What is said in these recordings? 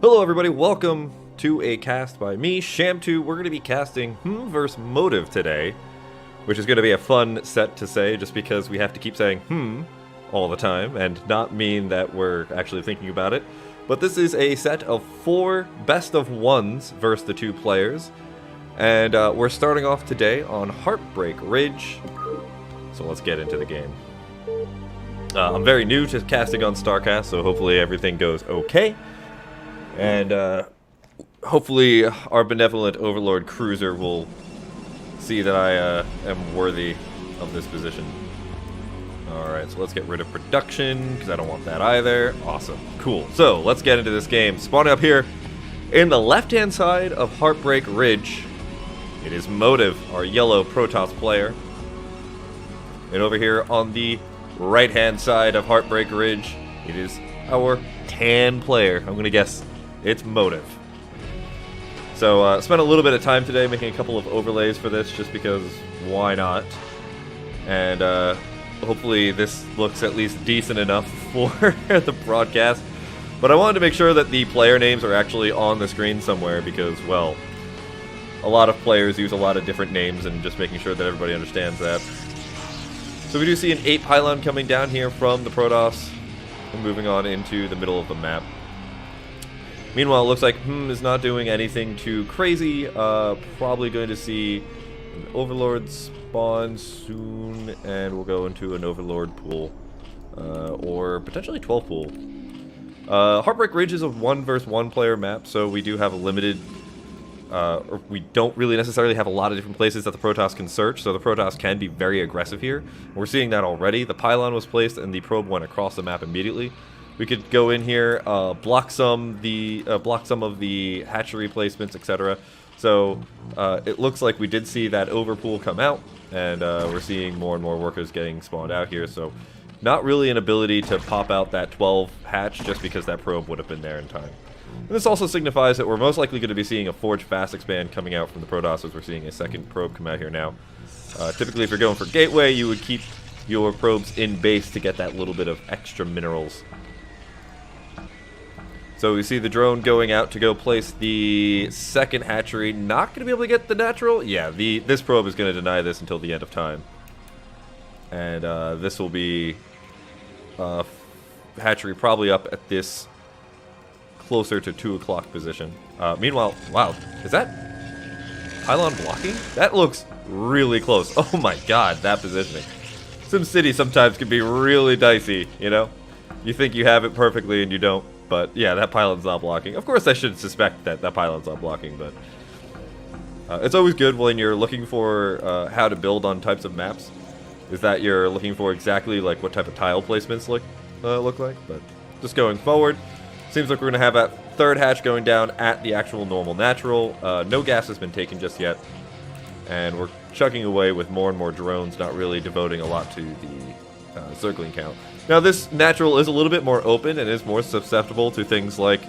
Hello everybody, welcome to a cast by me, Schamtoo. We're going to be casting vs. Motive today, which is going to be a fun set to say just because we have to keep saying all the time and not mean that we're actually thinking about it. But this is a set of 4 best of ones versus the 2 players. And we're starting off today on Heartbreak Ridge. So let's get into the game. I'm very new to casting on StarCast, so hopefully everything goes okay. And hopefully our benevolent overlord cruiser will see that I am worthy of this position. Alright, so let's get rid of production, because I don't want that either. Awesome. Cool. So, let's get into this game. Spawning up here in the left-hand side of Heartbreak Ridge, it is Motive, our yellow Protoss player. And over here on the right-hand side of Heartbreak Ridge, it is our tan player. I'm going to guess it's Motive. So, spent a little bit of time today making a couple of overlays for this, just because why not? And hopefully this looks at least decent enough for the broadcast. But I wanted to make sure that the player names are actually on the screen somewhere, because, well, a lot of players use a lot of different names, and just making sure that everybody understands that. So we do see an 8 pylon coming down here from the Protoss, and moving on into the middle of the map. Meanwhile, it looks like is not doing anything too crazy. Probably going to see an Overlord spawn soon, and we'll go into an Overlord pool. Or potentially 12 pool. Heartbreak Ridge is a 1 versus 1 player map, so we do have a limited... or we don't really necessarily have a lot of different places that the Protoss can search, so the Protoss can be very aggressive here. We're seeing that already. The pylon was placed, and the probe went across the map immediately. We could go in here, block some of the hatchery placements, etc. So it looks like we did see that overpool come out, and we're seeing more and more workers getting spawned out here. So not really an ability to pop out that 12 hatch just because that probe would have been there in time. And this also signifies that we're most likely going to be seeing a Forge Fast expand coming out from the Protoss, as we're seeing a second probe come out here now. Typically, if you're going for Gateway, you would keep your probes in base to get that little bit of extra minerals. So we see the drone going out to go place the second hatchery. Not going to be able to get the natural. Yeah, this probe is going to deny this until the end of time. And this will be hatchery probably up at this closer to 2 o'clock position. Meanwhile, wow, is that pylon blocking? That looks really close. Oh my god, that positioning. SimCity sometimes can be really dicey, you know? You think you have it perfectly and you don't. But yeah, that pylon's not blocking. Of course I should suspect that that pylon's not blocking, but it's always good when you're looking for how to build on types of maps, is that you're looking for exactly like what type of tile placements look like. But just going forward, seems like we're going to have that third hatch going down at the actual normal natural. No gas has been taken just yet, and we're chugging away with more and more drones, not really devoting a lot to the circling count. Now this natural is a little bit more open and is more susceptible to things like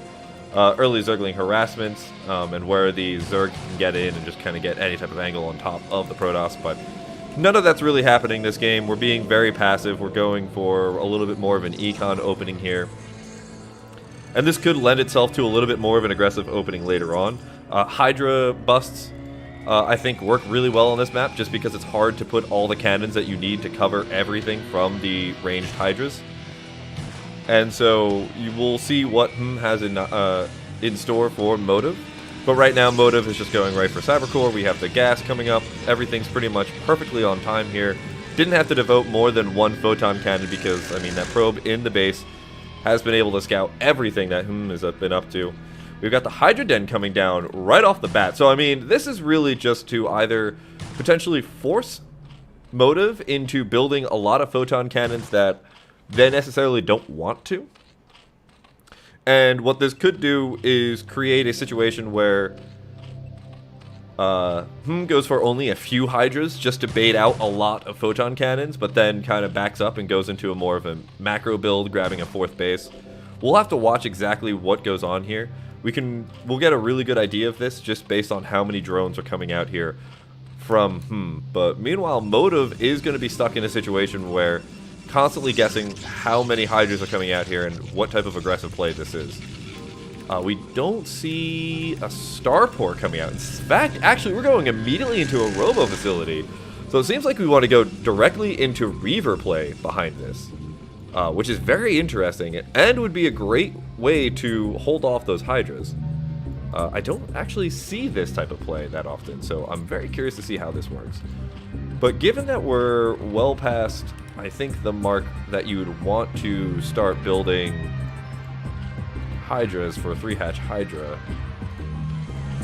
early zergling harassment, and where the zerg can get in and just kind of get any type of angle on top of the Protoss, but none of that's really happening this game. We're being very passive. We're going for a little bit more of an econ opening here. And this could lend itself to a little bit more of an aggressive opening later on. Hydra busts, I think, work really well on this map, just because it's hard to put all the cannons that you need to cover everything from the ranged Hydras. And so you will see what has in store for Motive. But right now, Motive is just going right for Cybercore. We have the gas coming up. Everything's pretty much perfectly on time here. Didn't have to devote more than 1 photon cannon because, I mean, that probe in the base has been able to scout everything that has been up to. We've got the Hydra Den coming down right off the bat. So, I mean, this is really just to either potentially force Motive into building a lot of photon cannons that they necessarily don't want to. And what this could do is create a situation where goes for only a few Hydras just to bait out a lot of photon cannons, but then kind of backs up and goes into a more of a macro build, grabbing a 4th base. We'll have to watch exactly what goes on here. We'll get a really good idea of this just based on how many drones are coming out here from But meanwhile, Motive is going to be stuck in a situation where constantly guessing how many Hydras are coming out here and what type of aggressive play this is. We don't see a starport coming out. In fact, actually, we're going immediately into a robo facility. So it seems like we want to go directly into Reaver play behind this, which is very interesting and would be a great way to hold off those Hydras. I don't actually see this type of play that often, so I'm very curious to see how this works. But given that we're well past, I think, the mark that you would want to start building Hydras for a 3-hatch Hydra,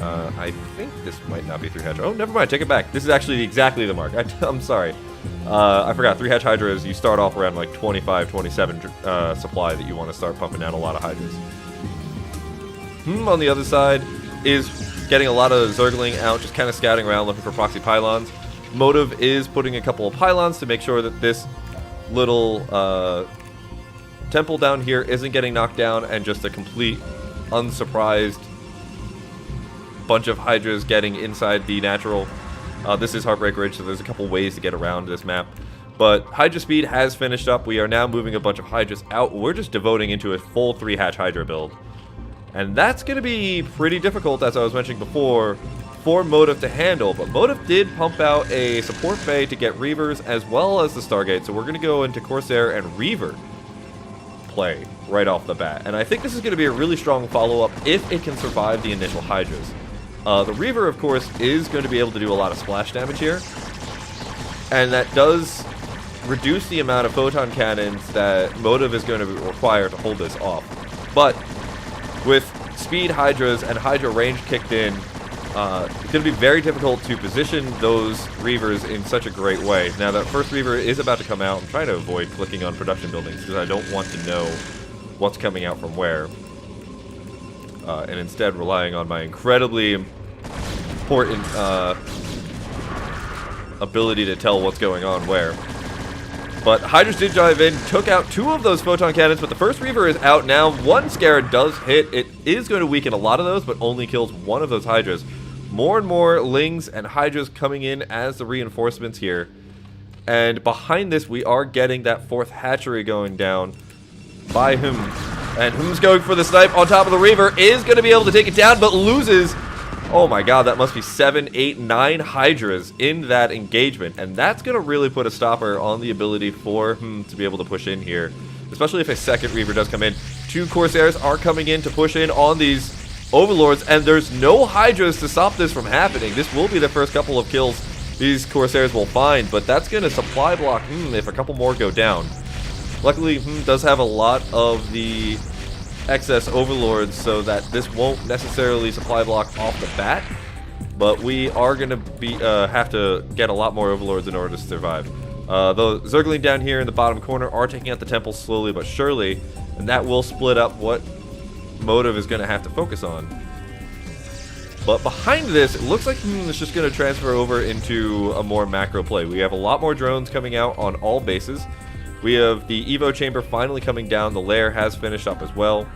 I think this might not be 3-hatch. Oh, never mind, take it back. This is actually exactly the mark. I'm sorry. I forgot, 3-hatch Hydras, you start off around like 25, 27 supply that you want to start pumping out a lot of Hydras. On the other side is getting a lot of Zergling out, just kind of scouting around looking for proxy pylons. Motive is putting a couple of pylons to make sure that this little temple down here isn't getting knocked down and just a complete unsurprised bunch of Hydras getting inside the natural. This is Heartbreak Ridge, so there's a couple ways to get around this map. But Hydra speed has finished up. We are now moving a bunch of Hydras out. We're just devoting into a full 3-hatch Hydra build. And that's going to be pretty difficult, as I was mentioning before, for Motive to handle. But Motive did pump out a support bay to get Reavers as well as the Stargate. So we're going to go into Corsair and Reaver play right off the bat. And I think this is going to be a really strong follow-up if it can survive the initial Hydras. The Reaver, of course, is going to be able to do a lot of splash damage here. And that does reduce the amount of photon cannons that Motive is going to require to hold this off. But with speed Hydras and Hydra range kicked in, it's going to be very difficult to position those Reavers in such a great way. Now, that first Reaver is about to come out. I'm trying to avoid clicking on production buildings because I don't want to know what's coming out from where. And instead relying on my incredibly important ability to tell what's going on where. But Hydras did dive in, took out 2 of those photon cannons, but the first Reaver is out now. 1 Scarab does hit. It is going to weaken a lot of those, but only kills 1 of those Hydras. More and more Lings and Hydras coming in as the reinforcements here. And behind this, we are getting that 4th hatchery going down by Hyun. And Hyun's going for the snipe on top of the Reaver, is going to be able to take it down, but loses. Oh my god, that must be 7, 8, 9 Hydras in that engagement. And that's going to really put a stopper on the ability for him to be able to push in here. Especially if a second Reaver does come in. 2 Corsairs are coming in to push in on these Overlords. And there's no Hydras to stop this from happening. This will be the first couple of kills these Corsairs will find. But that's going to supply block if a couple more go down. Luckily, does have a lot of the excess Overlords, so that this won't necessarily supply block off the bat, but we are going to be have to get a lot more Overlords in order to survive. The Zergling down here in the bottom corner are taking out the temple slowly but surely, and that will split up what Motive is going to have to focus on. But behind this, it looks like it's just going to transfer over into a more macro play. We have a lot more drones coming out on all bases. We have the Evo chamber finally coming down. The lair has finished up as well.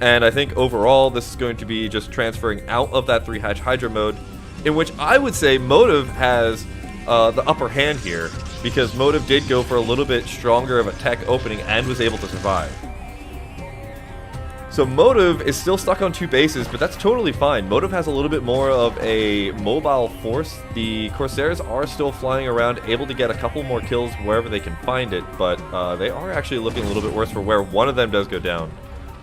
And I think overall, this is going to be just transferring out of that 3-hatch Hydra mode, in which I would say Motive has the upper hand here, because Motive did go for a little bit stronger of a tech opening and was able to survive. So Motive is still stuck on 2 bases, but that's totally fine. Motive has a little bit more of a mobile force. The Corsairs are still flying around, able to get a couple more kills wherever they can find it, but they are actually looking a little bit worse for where one of them does go down.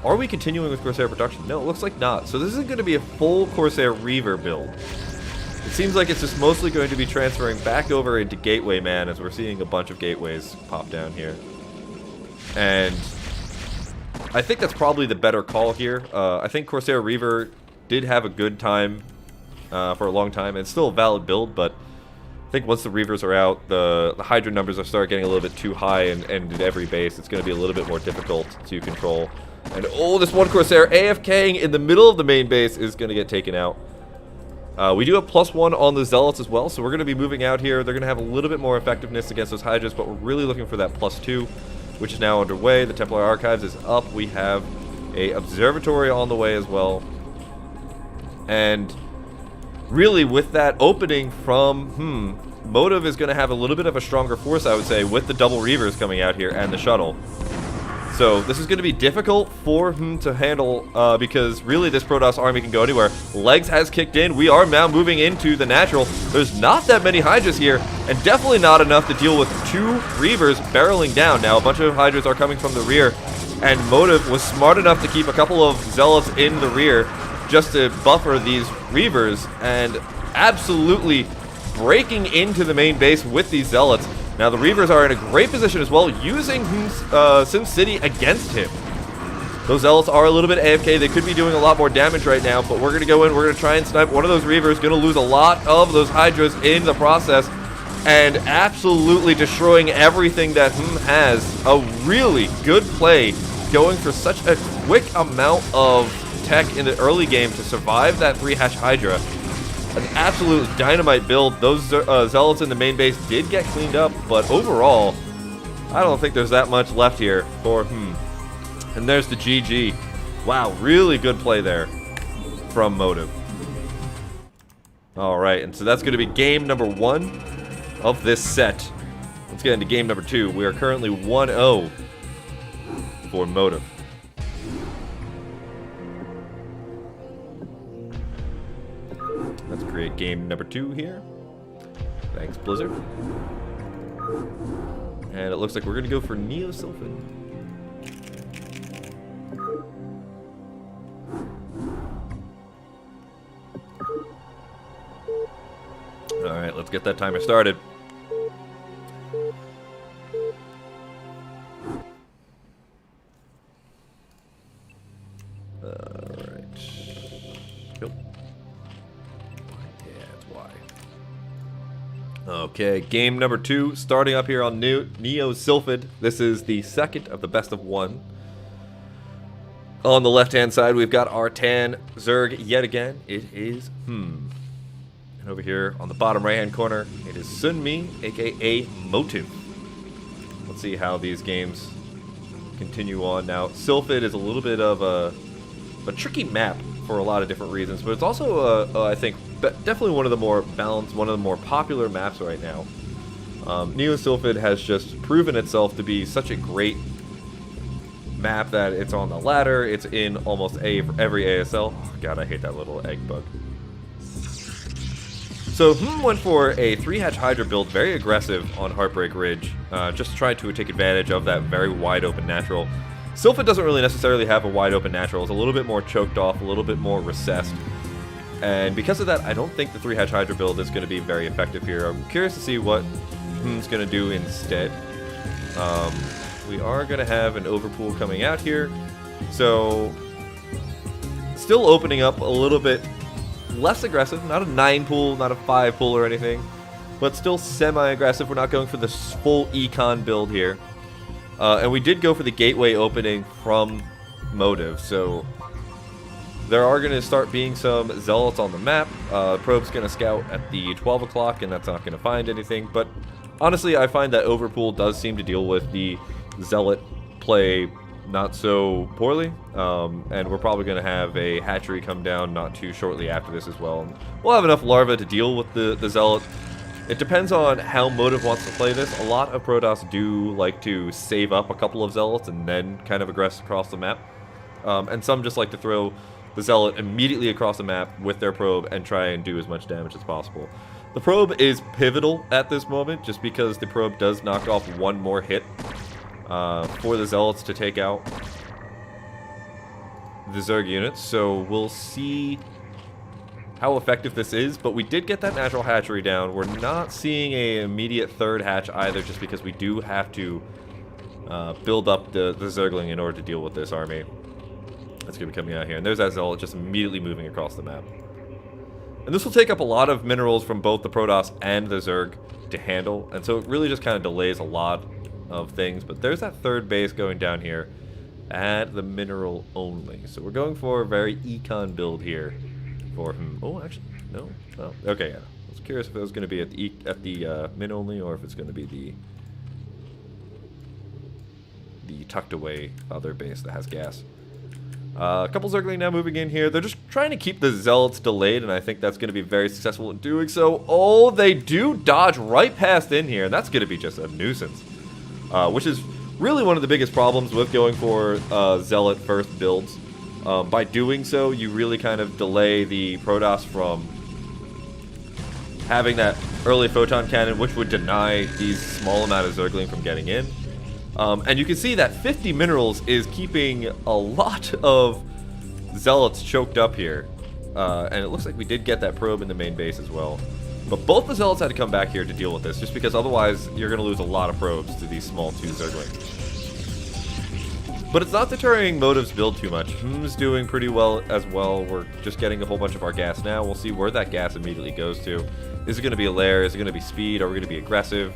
Are we continuing with Corsair production? No, it looks like not. So this isn't going to be a full Corsair Reaver build. It seems like it's just mostly going to be transferring back over into Gateway Man, as we're seeing a bunch of Gateways pop down here. And I think that's probably the better call here. I think Corsair Reaver did have a good time for a long time. It's still a valid build, but I think once the Reavers are out, the Hydra numbers are start getting a little bit too high, and at every base, it's going to be a little bit more difficult to control. And oh, this one Corsair AFKing in the middle of the main base is going to get taken out. We do have +1 on the Zealots as well, so we're going to be moving out here. They're going to have a little bit more effectiveness against those Hydras, but we're really looking for that +2, which is now underway. The Templar Archives is up. We have a Observatory on the way as well. And really, with that opening from Motive is going to have a little bit of a stronger force, I would say, with the double Reavers coming out here and the shuttle. So this is going to be difficult for him to handle because really this Protoss army can go anywhere. Legs has kicked in. We are now moving into the natural. There's not that many Hydras here, and definitely not enough to deal with 2 Reavers barreling down. Now a bunch of Hydras are coming from the rear, and Motive was smart enough to keep a couple of Zealots in the rear just to buffer these Reavers, and absolutely breaking into the main base with these Zealots. Now the Reavers are in a great position as well, using Sim City against him. Those Zealots are a little bit AFK. They could be doing a lot more damage right now, but we're going to go in. We're going to try and snipe one of those Reavers. Going to lose a lot of those Hydras in the process, and absolutely destroying everything that has. A really good play, going for such a quick amount of tech in the early game to survive that 3-hatch Hydra. An absolute dynamite build. Those Zealots in the main base did get cleaned up, but overall, I don't think there's that much left here for And there's the GG. Wow, really good play there from Motive. Alright, and so that's going to be game number 1 of this set. Let's get into game number 2. We are currently 1-0 for Motive. Let's create game number 2 here. Thanks, Blizzard. And it looks like we're going to go for Neo Sylphin. Alright, let's get that timer started. Alright. Nope. Yeah, it's Y. Okay, game number 2, starting up here on Neo Sylphid. This is the second of the best of 1. On the left-hand side, we've got our Tan Zerg yet again. It is And over here on the bottom right-hand corner, it is Sunmi, aka Motive. Let's see how these games continue on. Now, Sylphid is a little bit of a tricky map for a lot of different reasons, but it's also, I think, definitely one of the more balanced, one of the more popular maps right now. Neo Sylphid has just proven itself to be such a great map that it's on the ladder. It's in almost every ASL. Oh, God, I hate that little egg bug. So went for a 3-hatch Hydra build, very aggressive on Heartbreak Ridge, just tried to take advantage of that very wide open natural. Sylphid doesn't really necessarily have a wide open natural. It's a little bit more choked off, a little bit more recessed. And because of that, I don't think the 3-hatch Hydra build is going to be very effective here. I'm curious to see what is going to do instead. We are going to have an overpool coming out here. So, still opening up a little bit less aggressive. Not a 9 pool, not a 5 pool or anything. But still semi-aggressive. We're not going for the full econ build here. And we did go for the gateway opening from Motive. So, there are going to start being some Zealots on the map. Probe's going to scout at the 12 o'clock, and that's not going to find anything. But honestly, I find that Overpool does seem to deal with the Zealot play not so poorly. And we're probably going to have a hatchery come down not too shortly after this as well. And we'll have enough larvae to deal with the Zealot. It depends on how Motive wants to play this. A lot of Protoss do like to save up a couple of Zealots and then kind of aggress across the map. And some just like to throw the Zealot immediately across the map with their probe and try and do as much damage as possible. The probe is pivotal at this moment just because the probe does knock off one more hit for the Zealots to take out the Zerg units. So we'll see how effective this is, but we did get that natural hatchery down. We're not seeing an immediate third hatch either just because we do have to build up the Zergling in order to deal with this army. That's going to be coming out here. And there's that Zealot just immediately moving across the map. And this will take up a lot of minerals from both the Protoss and the Zerg to handle. And so it really just kind of delays a lot of things. But there's that third base going down here at the mineral only. So we're going for a very econ build here for him. Oh, actually, no. Oh, okay, yeah. I was curious if it was going to be at the min only or if it's going to be the tucked away other base that has gas. A couple Zergling now moving in here. They're just trying to keep the Zealots delayed, and I think that's going to be very successful in doing so. Oh, they do dodge right past in here, and that's going to be just a nuisance. Which is really one of the biggest problems with going for Zealot first builds. By doing so, you really kind of delay the Protoss from having that early photon cannon, which would deny these small amount of Zergling from getting in. And you can see that 50 minerals is keeping a lot of Zealots choked up here. And it looks like we did get that probe in the main base as well. But both the Zealots had to come back here to deal with this, just because otherwise you're going to lose a lot of probes to these small 2 Zergling. But it's not deterring Motive's build too much. Hm's doing pretty well as well. We're just getting a whole bunch of our gas now. We'll see where that gas immediately goes to. Is it going to be a lair? Is it going to be speed? Are we going to be aggressive?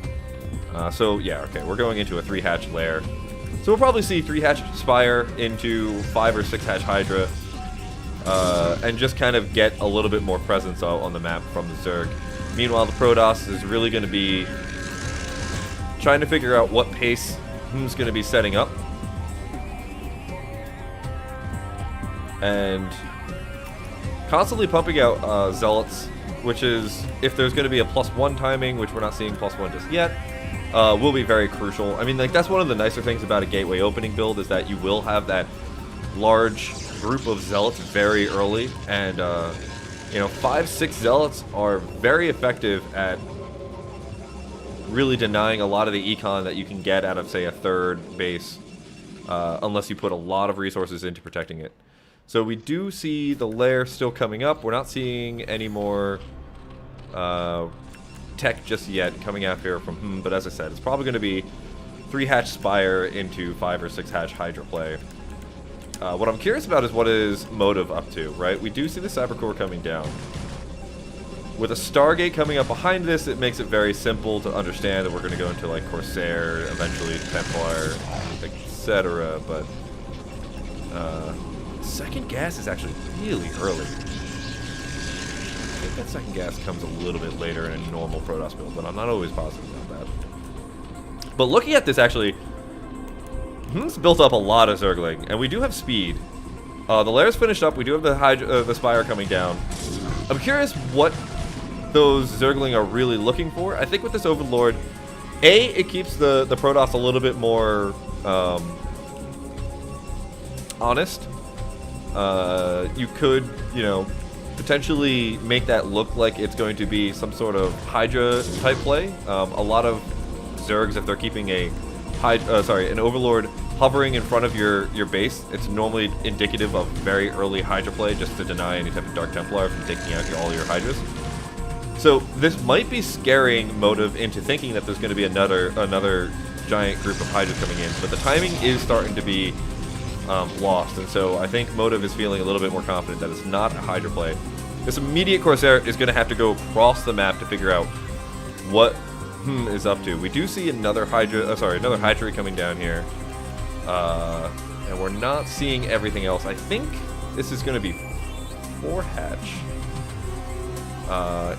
So yeah, okay, we're going into a 3-hatch lair. So we'll probably see 3-hatch Spire into 5 or 6-hatch Hydra. And just kind of get a little bit more presence on the map from the Zerg. Meanwhile, the Protoss is really going to be trying to figure out what pace Hm's going to be setting up. And constantly pumping out Zealots, which is, if there's going to be a +1 timing, which we're not seeing +1 just yet, will be very crucial. I mean, like, that's one of the nicer things about a gateway opening build, is that you will have that large group of Zealots very early, and you know, 5-6 Zealots are very effective at really denying a lot of the econ that you can get out of, say, a 3rd base, unless you put a lot of resources into protecting it. So we do see the lair still coming up. We're not seeing any more tech just yet coming out here from Hm, but as I said, it's probably going to be 3-hatch Spire into 5 or 6-hatch Hydra play. What I'm curious about is what is Motive up to, right? We do see the Cyber Core coming down. With a Stargate coming up behind this, it makes it very simple to understand that we're going to go into, like, Corsair, eventually Templar, etc. But second gas is actually really early. I think that second gas comes a little bit later in a normal Protoss build, but I'm not always positive about that. But looking at this, actually, Hm's built up a lot of Zergling, and we do have speed. The lair's finished up. We do have the Spire coming down. I'm curious what those Zergling are really looking for. I think with this Overlord, A, it keeps the Protoss a little bit more honest. You could, you know, potentially make that look like it's going to be some sort of Hydra type play. A lot of Zergs, if they're keeping an Overlord hovering in front of your base, it's normally indicative of very early Hydra play, just to deny any type of Dark Templar from taking out all your Hydras. So this might be scaring Motive into thinking that there's going to be another giant group of Hydras coming in, but the timing is starting to be lost, and so I think Motive is feeling a little bit more confident that it's not a Hydra play. This immediate Corsair is going to have to go across the map to figure out what is up to. We do see another Hydra coming down here, and we're not seeing everything else. I think this is going to be 4-hatch,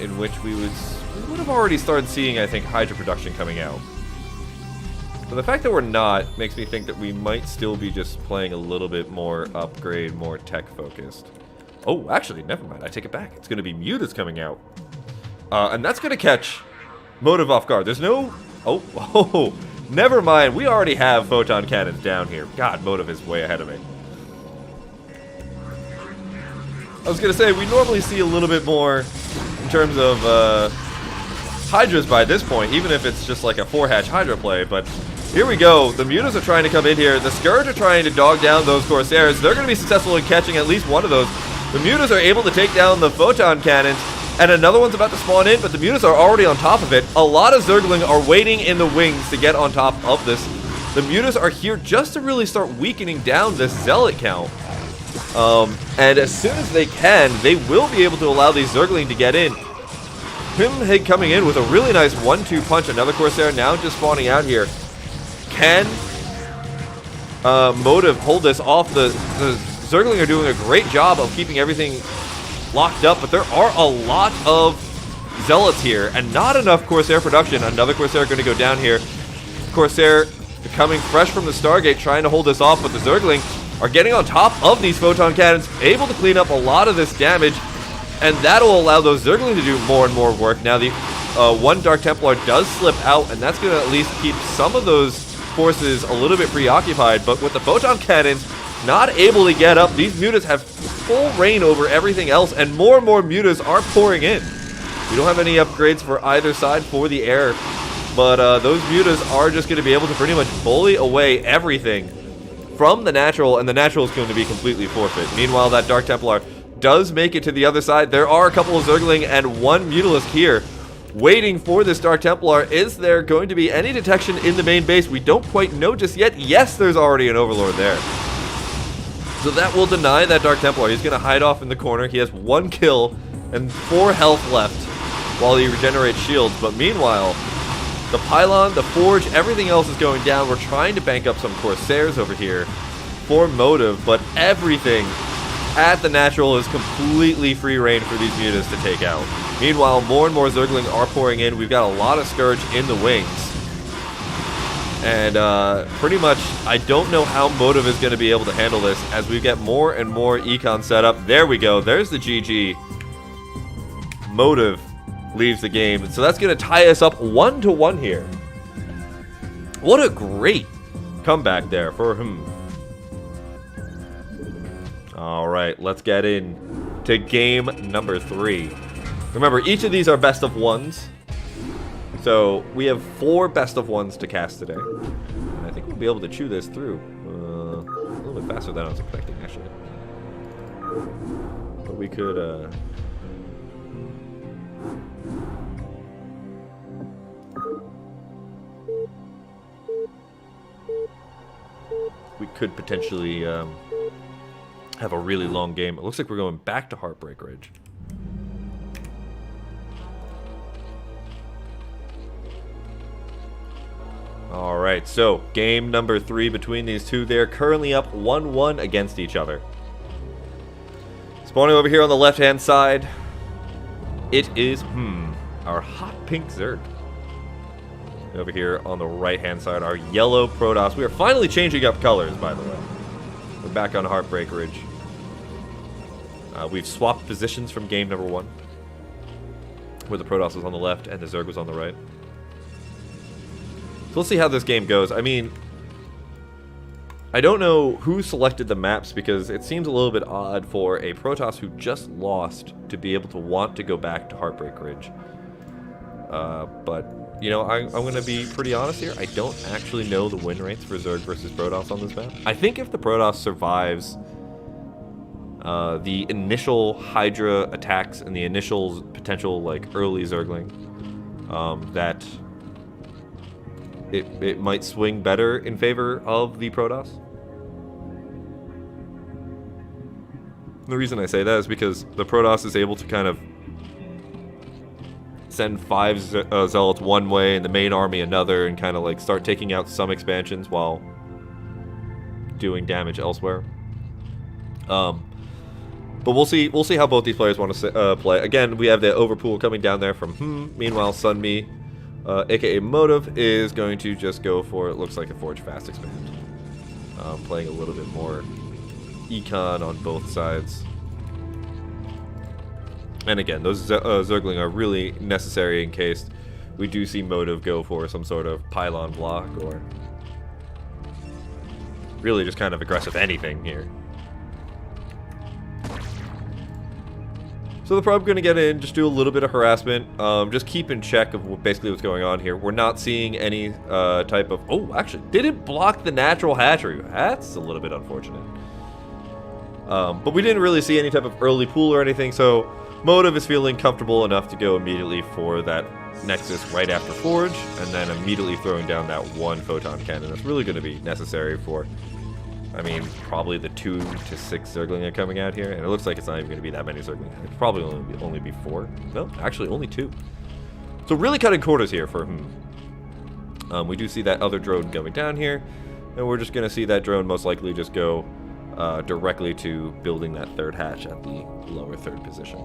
in which we would have already started seeing, I think, Hydra production coming out. But the fact that we're not makes me think that we might still be just playing a little bit more upgrade, more tech focused. Oh, actually, never mind. I take it back. It's going to be Mew that's coming out. And that's going to catch Motive off guard. There's no... Oh, never mind. We already have photon cannons down here. God, Motive is way ahead of me. I was going to say, we normally see a little bit more in terms of Hydras by this point, even if it's just like a 4-hatch Hydra play, but here we go. The Mutas are trying to come in here. The Scourge are trying to dog down those Corsairs. They're going to be successful in catching at least one of those. The Mutas are able to take down the photon cannons, and another one's about to spawn in, but the Mutas are already on top of it. A lot of Zergling are waiting in the wings to get on top of this. The Mutas are here just to really start weakening down this Zealot count. And as soon as they can, they will be able to allow these Zergling to get in. Him coming in with a really nice 1-2 punch. Another Corsair now just spawning out here. Can Motive hold this off? The Zergling are doing a great job of keeping everything locked up, but there are a lot of Zealots here and not enough Corsair production. Another Corsair going to go down here. Corsair coming fresh from the Stargate, trying to hold this off, but the Zergling are getting on top of these photon cannons, able to clean up a lot of this damage, and that'll allow those Zergling to do more and more work. Now the one Dark Templar does slip out, and that's going to at least keep some of those forces a little bit preoccupied, but with the photon cannons not able to get up, these mutas have full reign over everything else, and more mutas are pouring in. We don't have any upgrades for either side for the air, but those mutas are just going to be able to pretty much bully away everything from the natural, and the natural is going to be completely forfeit. Meanwhile, that Dark Templar does make it to the other side. There are a couple of Zergling and one Mutalisk here waiting for this Dark Templar. Is there going to be any detection in the main base? We don't quite know just yet. Yes, there's already an Overlord there. So that will deny that Dark Templar. He's going to hide off in the corner. He has 1 kill and 4 health left while he regenerates shields. But meanwhile, the pylon, the forge, everything else is going down. We're trying to bank up some Corsairs over here for motive, but everything at the natural is completely free reign for these mutas to take out. Meanwhile, more and more Zergling are pouring in. We've got a lot of Scourge in the wings. And pretty much, I don't know how motive is going to be able to handle this as we get more and more econ set up. There we go. There's the GG. Motive leaves the game. So that's going to tie us up 1-1 here. What a great comeback there for him. All right, let's get in to game number 3. Remember, each of these are best of 1s. So we have 4 best of 1s to cast today. And I think we'll be able to chew this through a little bit faster than I was expecting, actually. But we could... we could potentially have a really long game. It looks like we're going back to Heartbreak Ridge. Alright, so game number 3 between these two. They're currently up 1-1 against each other. Spawning over here on the left-hand side, it is, our hot pink Zerg. Over here on the right-hand side, our yellow Protoss. We are finally changing up colors, by the way. We're back on Heartbreak Ridge. We've swapped positions from game number 1, where the Protoss was on the left and the Zerg was on the right. So we'll see how this game goes. I mean, I don't know who selected the maps because it seems a little bit odd for a Protoss who just lost to be able to want to go back to Heartbreak Ridge. But, you know, I'm going to be pretty honest here. I don't actually know the win rates for Zerg versus Protoss on this map. I think if the Protoss survives the initial Hydra attacks and the initial potential, like, early Zergling, that it might swing better in favor of the Protoss. The reason I say that is because the Protoss is able to kind of send 5 Zealots one way and the main army another and kind of like start taking out some expansions while doing damage elsewhere. But we'll see how both these players want to play. Again, we have the Overpool coming down there from Meanwhile, Sunmi, aka Motive, is going to just go for, it looks like, a Forge Fast Expand. Playing a little bit more econ on both sides. And again, those Zergling are really necessary in case we do see Motive go for some sort of pylon block or really just kind of aggressive anything here. So the probe going to get in, just do a little bit of harassment, just keep in check of basically what's going on here. We're not seeing any type of... Oh, actually, didn't block the natural hatchery. That's a little bit unfortunate. But we didn't really see any type of early pool or anything, so Motive is feeling comfortable enough to go immediately for that Nexus right after Forge, and then immediately throwing down that 1 photon cannon. That's really going to be necessary for, I mean, probably the 2 to 6 Zergling are coming out here, and it looks like it's not even going to be that many Zergling. It's probably only be 4. No, actually only 2. So really cutting quarters here for we do see that other drone going down here, and we're just going to see that drone most likely just go directly to building that 3rd hatch at the lower 3rd position.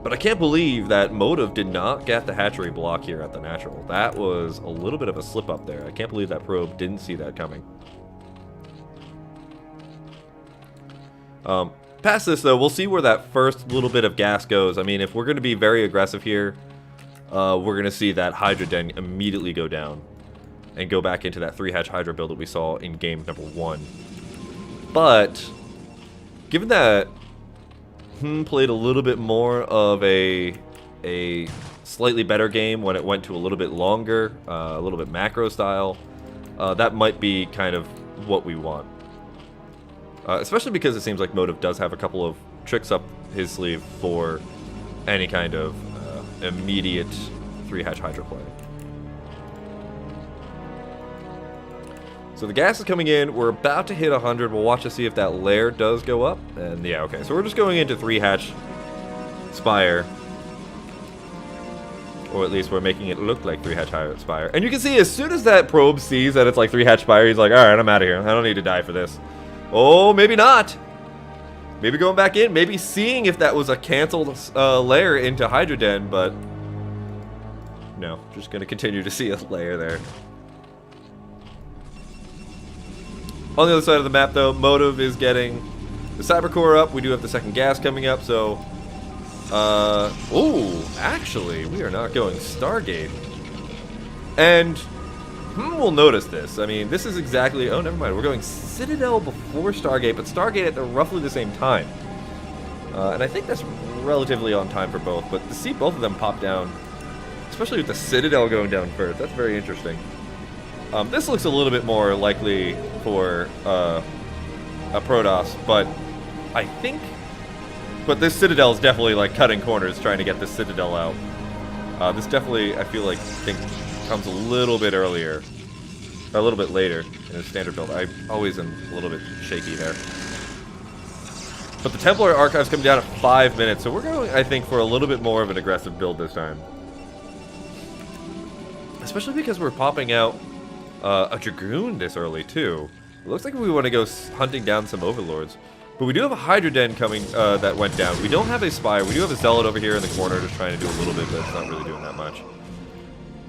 But I can't believe that Motive did not get the hatchery block here at the natural. That was a little bit of a slip up there. I can't believe that probe didn't see that coming. Past this, though, we'll see where that first little bit of gas goes. I mean, if we're going to be very aggressive here, we're going to see that Hydra Den immediately go down. and go back into that 3-hatch Hydra build that we saw in game number 1. But given that played a little bit more of a slightly better game when it went to a little bit longer, a little bit macro style, that might be kind of what we want. Especially because it seems like Motive does have a couple of tricks up his sleeve for any kind of immediate 3-hatch Hydra play. So the gas is coming in. We're about to hit 100. We'll watch to see if that layer does go up. And yeah, okay. So we're just going into 3-hatch Spire. Or at least we're making it look like 3-hatch Spire. And you can see as soon as that probe sees that it's like 3-hatch Spire, he's like, alright, I'm out of here. I don't need to die for this. Oh, maybe not. Maybe going back in. Maybe seeing if that was a canceled layer into Hydra Den, but no. Just going to continue to see a layer there. On the other side of the map, though, Motive is getting the Cyber Core up. We do have the second gas coming up, so... oh, actually, we are not going Stargate. And we'll notice this. I mean, this is exactly... Oh, never mind. We're going Citadel before Stargate, but Stargate at roughly the same time. And I think that's relatively on time for both. But to see both of them pop down, especially with the Citadel going down first, that's very interesting. This looks a little bit more likely for a Protoss, but I think... But this Citadel is definitely like cutting corners trying to get this Citadel out. This definitely, I feel like, comes a little bit earlier, or a little bit later in a standard build. I always am a little bit shaky there. But the Templar Archives come down at 5 minutes, so we're going, I think, for a little bit more of an aggressive build this time. Especially because we're popping out a Dragoon this early, too. It looks like we want to go hunting down some Overlords. But we do have a Hydra Den coming that went down. We don't have a Spire. We do have a Zealot over here in the corner just trying to do a little bit, but it's not really doing that much.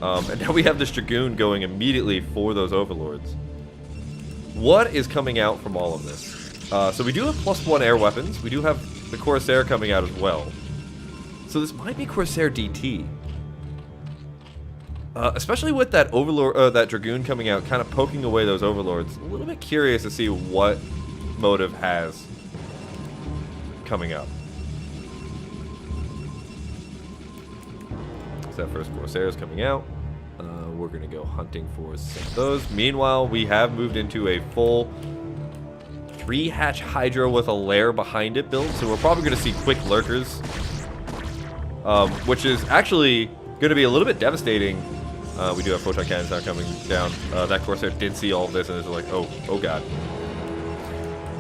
And now we have this Dragoon going immediately for those Overlords. What is coming out from all of this? So we do have +1 air weapons. We do have the Corsair coming out as well. So this might be Corsair DT. Especially with that Overlord, that Dragoon coming out, kind of poking away those Overlords. A little bit curious to see what Motive has coming up. So that first Corsair is coming out. We're going to go hunting for some of those. Meanwhile, we have moved into a full 3-hatch Hydra with a lair behind it build. So we're probably going to see quick lurkers. Which is actually going to be a little bit devastating. We do have photon cannons now coming down. That Corsair did see all of this and is like, oh god.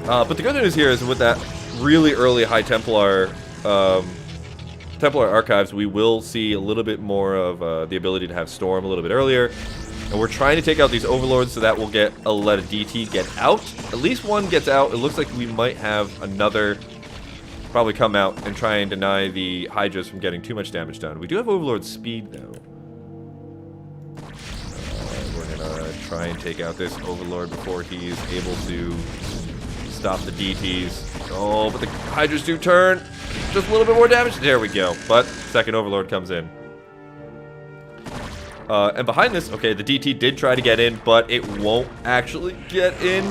But the good news here is with that really early High Templar Templar Archives, we will see a little bit more of the ability to have Storm a little bit earlier. And we're trying to take out these Overlords so that we'll let a DT get out. At least one gets out. It looks like we might have another probably come out and try and deny the Hydras from getting too much damage done. We do have Overlord speed, though. We're going to try and take out this Overlord before he's able to stop the DTs. Oh, but the Hydras do turn. Just a little bit more damage. There we go. But second Overlord comes in. And behind this, okay, the DT did try to get in, but it won't actually get in.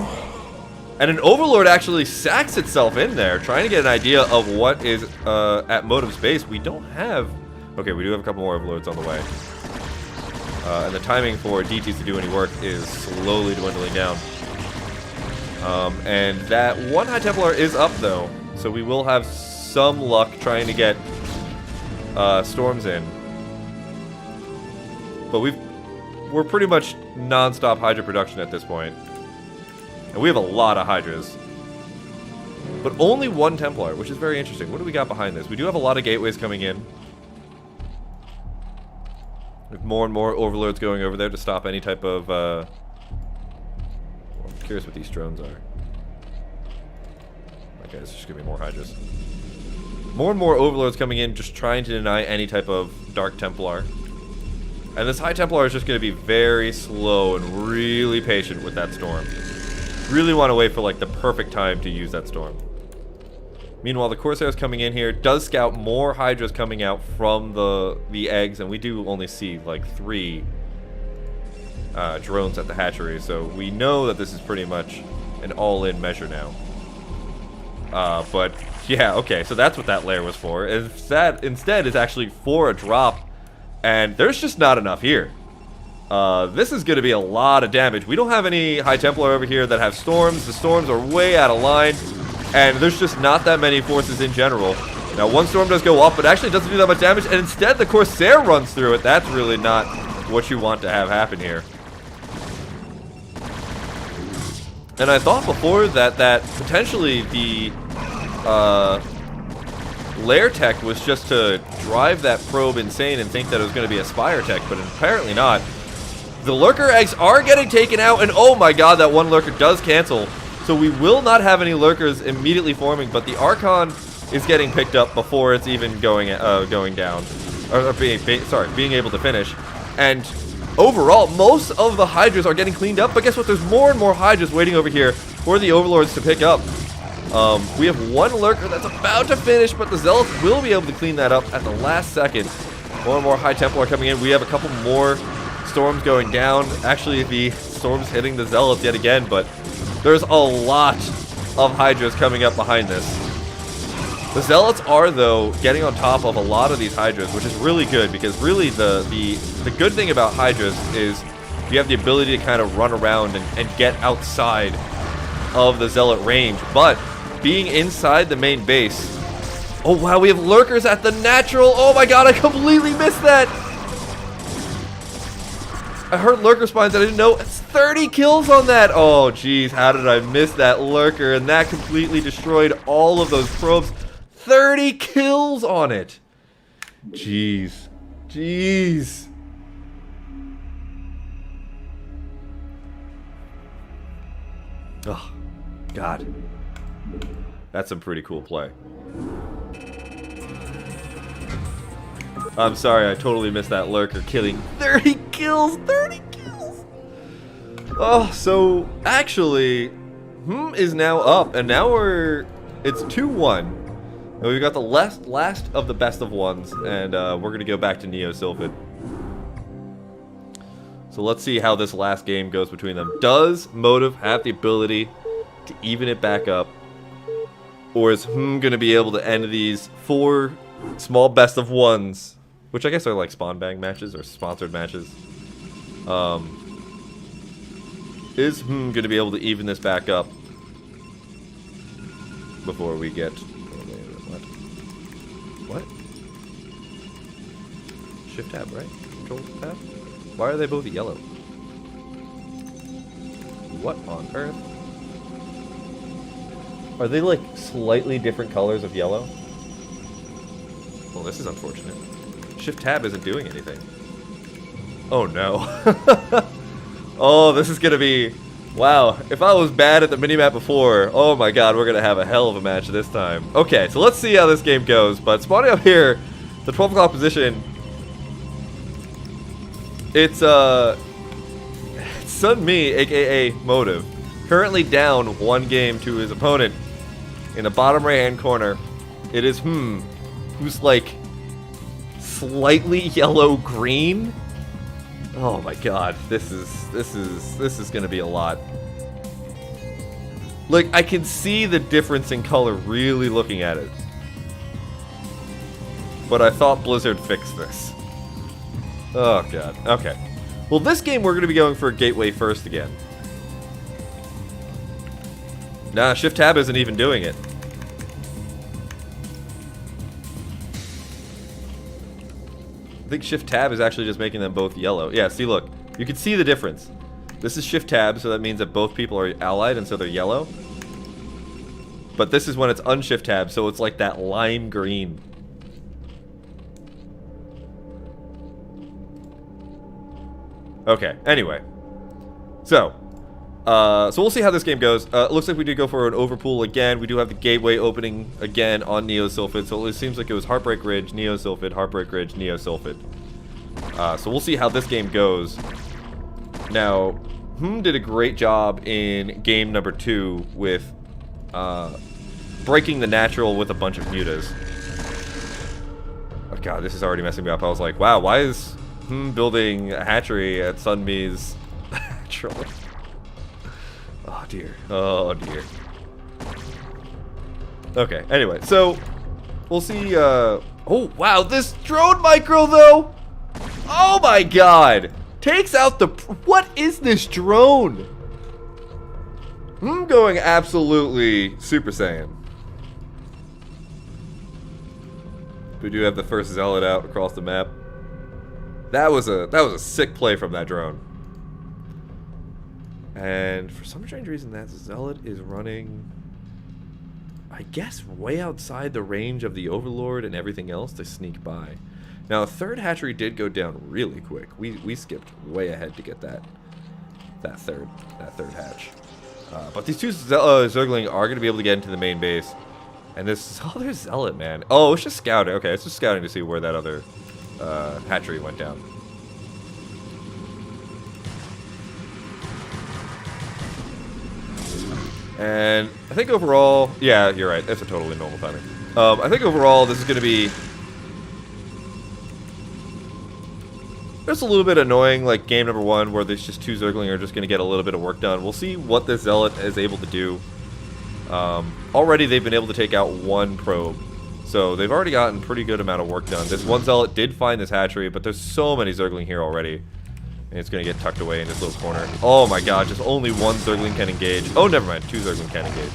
And an Overlord actually sacks itself in there, trying to get an idea of what is at Motive's base. We don't have... Okay, we do have a couple more Overlords on the way. And the timing for DTs to do any work is slowly dwindling down. And that one High Templar is up, though. So we will have some luck trying to get Storms in. But we're pretty much non-stop Hydra production at this point. And we have a lot of Hydras. But only one Templar, which is very interesting. What do we got behind this? We do have a lot of gateways coming in. With more and more Overlords going over there to stop any type of... Well, I'm curious what these drones are. Okay, it's just gonna be more Hydras. More and more Overlords coming in, just trying to deny any type of Dark Templar. And this High Templar is just going to be very slow and really patient with that Storm. Really want to wait for like the perfect time to use that Storm. Meanwhile, the Corsair is coming in here. Does scout more Hydras coming out from the eggs, and we do only see like 3 drones at the hatchery, so we know that this is pretty much an all-in measure now. But yeah, okay, so that's what that layer was for. That instead is actually for a drop, and there's just not enough here. This is going to be a lot of damage. We don't have any High Templar over here that have storms. The storms are way out of line, and there's just not that many forces in general. Now, one storm does go up, but actually doesn't do that much damage, and instead the Corsair runs through it. That's really not what you want to have happen here. And I thought before that potentially the lair tech was just to drive that probe insane and think that it was going to be a Spire tech, but apparently not. The lurker eggs are getting taken out, and oh my god, that one lurker does cancel. So we will not have any lurkers immediately forming, but the Archon is getting picked up before it's even going down, or being able to finish. And overall, most of the Hydras are getting cleaned up, but guess what? There's more and more Hydras waiting over here for the Overlords to pick up. We have one lurker that's about to finish, but the Zealots will be able to clean that up at the last second. More and more High Templar coming in. We have a couple more storms going down. Actually, the storm's hitting the Zealots yet again, but there's a lot of Hydras coming up behind this. The Zealots are, though, getting on top of a lot of these Hydras, which is really good, because really the good thing about Hydras is you have the ability to kind of run around and get outside of the Zealot range, but being inside the main base... Oh, wow, we have lurkers at the natural. Oh, my god, I completely missed that. I heard lurker spines. I didn't know. It's 30 kills on that. Oh, jeez, how did I miss that lurker? And that completely destroyed all of those probes. 30 kills on it. Jeez. Jeez. Oh, God. That's some pretty cool play. I'm sorry, I totally missed that lurker killing 30 kills! 30 kills! Oh, so actually, is now up, and now it's 2-1. And we've got the last of the best of ones, and we're going to go back to Neo Sylphid. So let's see how this last game goes between them. Does Motive have the ability to even it back up? Or is going to be able to end these 4 small best of ones, which I guess are like spawn bang matches or sponsored matches? Is going to be able to even this back up before we get... What? Shift tab, right? Control tab? Why are they both yellow? What on earth? Are they like slightly different colors of yellow? Well, this is unfortunate. Shift tab isn't doing anything. Oh no. Oh, this is gonna be... Wow, if I was bad at the minimap before, oh my god, we're gonna have a hell of a match this time. Okay, so let's see how this game goes, but spawning up here, the 12 o'clock position, it's Sun Mi, aka Motive, currently down 1 game to his opponent in the bottom right hand corner. It is who's like slightly yellow green. Oh my god, this is gonna be a lot. Like, I can see the difference in color really looking at it. But I thought Blizzard fixed this. Oh god, okay. Well, this game we're gonna be going for a gateway first again. Nah, Shift Tab isn't even doing it. I think Shift Tab is actually just making them both yellow. Yeah, see, look. You can see the difference. This is Shift Tab, so that means that both people are allied, and so they're yellow. But this is when it's unshift Tab, so it's like that lime green. Okay, anyway. So we'll see how this game goes. It looks like we did go for an overpool again. We do have the gateway opening again on Neo Sylphid, so it seems like it was Heartbreak Ridge, Neo Sylphid, Heartbreak Ridge, Neo Sylphid. So we'll see how this game goes. Now, did a great job in game number 2 with breaking the natural with a bunch of mutas. Oh god, this is already messing me up. I was like, wow, why is building a hatchery at Sun Mi's Trolling. Oh dear. Oh dear. Okay, anyway, so we'll see. Oh wow, this drone micro though! Oh my god! Takes out the. What is this drone? I'm going absolutely Super Saiyan. We do have the first Zealot out across the map. That was a sick play from that drone. And for some strange reason, that Zealot is running, I guess, way outside the range of the Overlord and everything else to sneak by. Now, the third hatchery did go down really quick. We skipped way ahead to get that third hatch. But these two Zergling are going to be able to get into the main base. And this other Zealot, man. Oh, it's just scouting. Okay, it's just scouting to see where that other hatchery went down. And I think overall, yeah, you're right. That's a totally normal timing. I think overall this is going to be just a little bit annoying, like game number 1, where there's just two Zergling are just going to get a little bit of work done. We'll see what this Zealot is able to do. Already they've been able to take out one probe, so they've already gotten a pretty good amount of work done. This one Zealot did find this hatchery, but there's so many Zergling here already. And it's going to get tucked away in this little corner. Oh my god, just only one Zergling can engage. Oh, never mind, two Zergling can engage.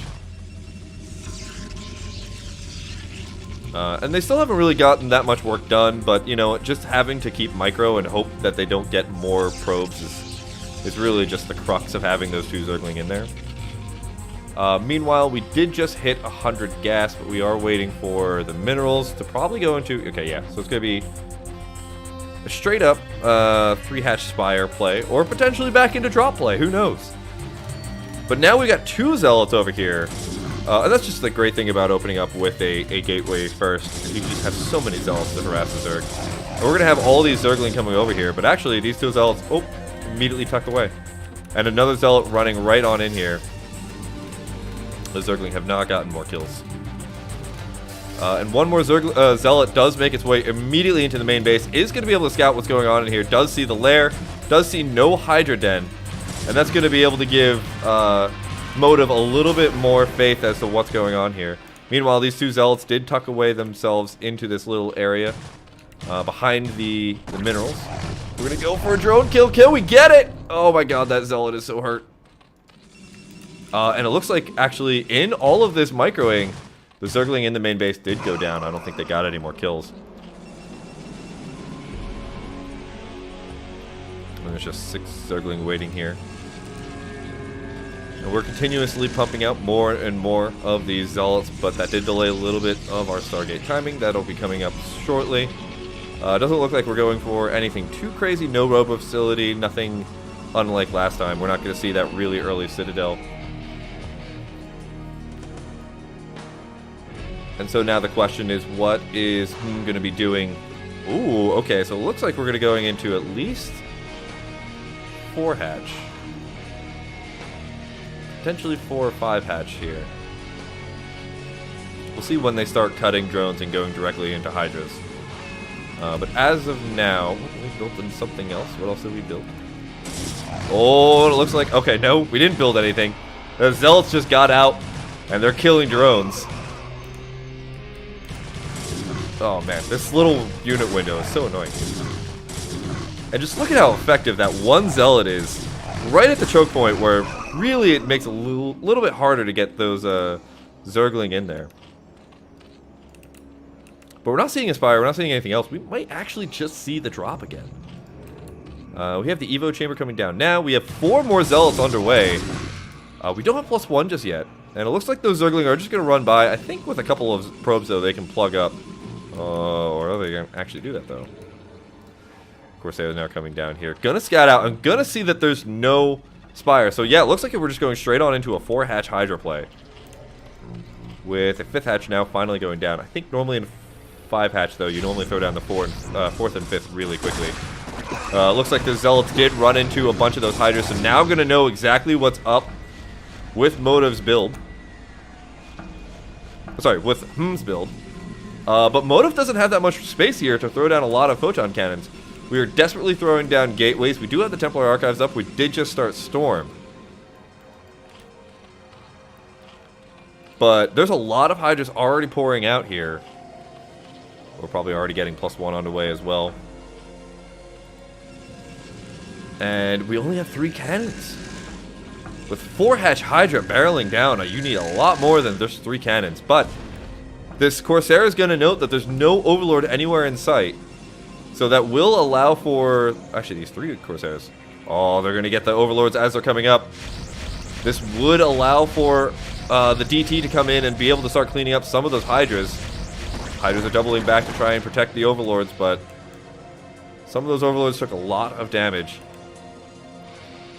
And they still haven't really gotten that much work done, but, you know, just having to keep micro and hope that they don't get more probes is really just the crux of having those two Zergling in there. Meanwhile, we did just hit 100 gas, but we are waiting for the minerals to probably go into... Okay, yeah, so it's going to be a straight up 3-hatch Spire play, or potentially back into drop play, who knows. But now we got two Zealots over here, and that's just the great thing about opening up with a gateway first. You just have so many Zealots to harass the Zerg. And we're going to have all these Zergling coming over here, but actually these two Zealots, oh, immediately tucked away. And another Zealot running right on in here. The Zergling have not gotten more kills. And one more Zealot does make its way immediately into the main base. Is going to be able to scout what's going on in here. Does see the lair. Does see no Hydra Den. And that's going to be able to give Motive a little bit more faith as to what's going on here. Meanwhile, these two Zealots did tuck away themselves into this little area behind the minerals. We're going to go for a drone kill. We get it! Oh my god, that Zealot is so hurt. And it looks like, actually, in all of this microing, the Zergling in the main base did go down. I don't think they got any more kills. And there's just 6 Zergling waiting here. And we're continuously pumping out more and more of these Zealots, but that did delay a little bit of our Stargate timing. That'll be coming up shortly. Doesn't look like we're going for anything too crazy. No Robo Facility, nothing unlike last time. We're not going to see that really early Citadel. And so now the question is, what is going to be doing? Ooh, okay, so it looks like we're going to going into at least 4 hatch. Potentially 4 or 5 hatch here. We'll see when they start cutting drones and going directly into Hydras. But as of now, we built in something else. What else did we build? Oh, it looks like... Okay, no, we didn't build anything. The Zealots just got out, and they're killing drones. Oh man, this little unit window is so annoying. And just look at how effective that one Zealot is right at the choke point, where really it makes it a little bit harder to get those Zergling in there. But we're not seeing a Spire, we're not seeing anything else. We might actually just see the drop again. We have the Evo chamber coming down now. We have 4 more Zealots underway. We don't have +1 just yet. And it looks like those Zergling are just going to run by. I think with a couple of probes, though, they can plug up. Or are they going to actually do that, though? Of course, they are now coming down here. Gonna scout out. I'm gonna see that there's no Spire. So, yeah, it looks like we're just going straight on into a 4-hatch Hydra play. With a 5th hatch now finally going down. I think normally in 5-hatch, though, you normally throw down the 4th and 5th really quickly. Looks like the Zealots did run into a bunch of those Hydras. So now I'm gonna know exactly what's up with Motive's build. Sorry, with Hm's build. But Motive doesn't have that much space here to throw down a lot of photon cannons. We are desperately throwing down gateways. We do have the Templar Archives up. We did just start Storm. But there's a lot of Hydras already pouring out here. We're probably already getting +1 on the way as well. And we only have 3 cannons. With 4-hatch Hydra barreling down, you need a lot more than just 3 cannons. But this Corsair is going to note that there's no Overlord anywhere in sight. So that will allow for... Actually, these 3 Corsairs. Oh, they're going to get the Overlords as they're coming up. This would allow for the DT to come in and be able to start cleaning up some of those Hydras. Hydras are doubling back to try and protect the Overlords, but some of those Overlords took a lot of damage.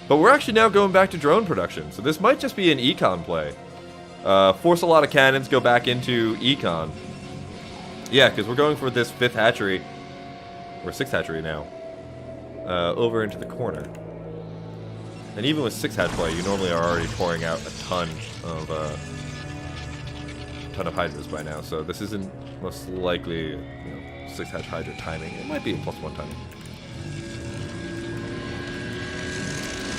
But we're actually now going back to drone production, so this might just be an econ play. Force a lot of cannons, go back into econ. Yeah, because we're going for this 5th hatchery, or 6th hatchery now, over into the corner. And even with 6-hatch play, you normally are already pouring out a ton of Hydras by now. So this isn't most likely, 6-hatch Hydra timing. It might be a +1 timing.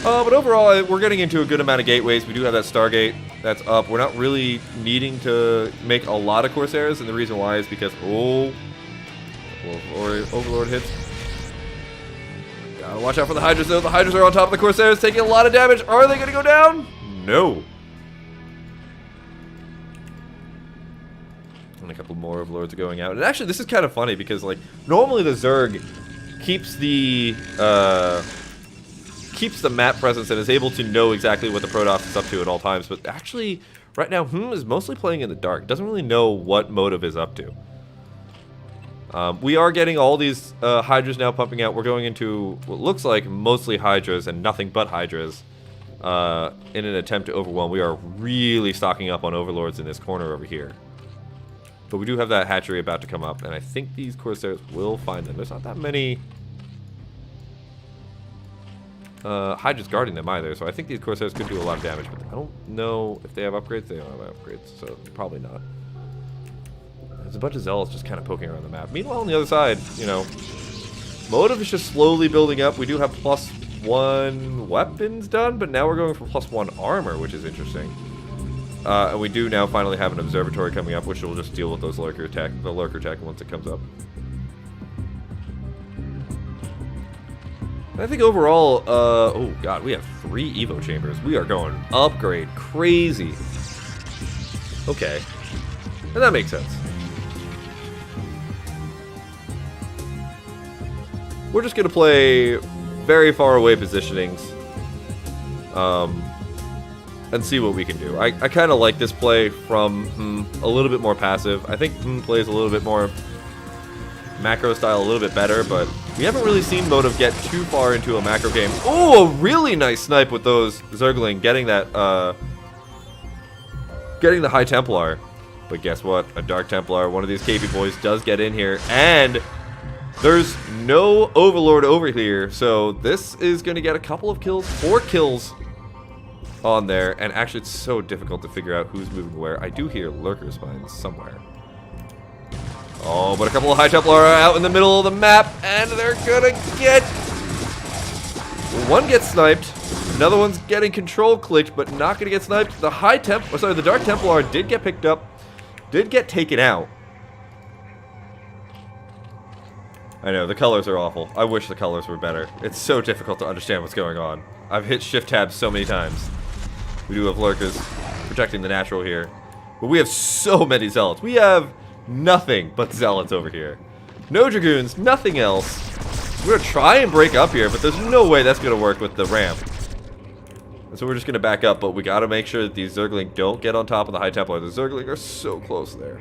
But overall, we're getting into a good amount of gateways. We do have that Stargate that's up. We're not really needing to make a lot of Corsairs, and the reason why is because, Overlord hits. Gotta watch out for the Hydras, though. The Hydras are on top of the Corsairs, taking a lot of damage. Are they gonna go down? No. And a couple more Overlords are going out. And actually, this is kind of funny because, like, normally the Zerg keeps the map presence and is able to know exactly what the Protoss is up to at all times. But actually, right now, is mostly playing in the dark. Doesn't really know what Motive is up to. We are getting all these Hydras now pumping out. We're going into what looks like mostly Hydras and nothing but Hydras in an attempt to overwhelm. We are really stocking up on Overlords in this corner over here. But we do have that hatchery about to come up, and I think these Corsairs will find them. There's not that many Hydras guarding them either, so I think these Corsairs could do a lot of damage, but I don't know if they have upgrades. They don't have upgrades, so probably not. There's a bunch of Zealots just kind of poking around the map. Meanwhile, on the other side, Motive is just slowly building up. We do have +1 weapons done, but now we're going for +1 armor, which is interesting. And we do now finally have an observatory coming up, which will just deal with those the lurker tech once it comes up. And I think overall, oh god, we have 3 Evo chambers. We are going upgrade crazy. Okay, and that makes sense. We're just gonna play very far away positionings, and see what we can do. I kind of like this play from a little bit more passive. I think plays a little bit more macro style a little bit better, but we haven't really seen Motive get too far into a macro game. Oh, a really nice snipe with those Zergling getting that, getting the High Templar. But guess what? A Dark Templar, one of these KP boys, does get in here, and there's no Overlord over here, so this is going to get a couple of kills, 4 kills on there, and actually it's so difficult to figure out who's moving where. I do hear Lurker Spines somewhere. Oh, but a couple of High Templar are out in the middle of the map, and they're gonna get... One gets sniped, another one's getting control clicked, but not gonna get sniped. The the Dark Templar did get picked up, did get taken out. I know, the colors are awful. I wish the colors were better. It's so difficult to understand what's going on. I've hit shift tabs so many times. We do have Lurkers protecting the natural here. But we have so many Zealots. We have nothing but Zealots over here. No Dragoons, nothing else. We're going to try and break up here, but there's no way that's going to work with the ramp. And so we're just going to back up, but we got to make sure that these Zergling don't get on top of the High Templar. The Zergling are so close there.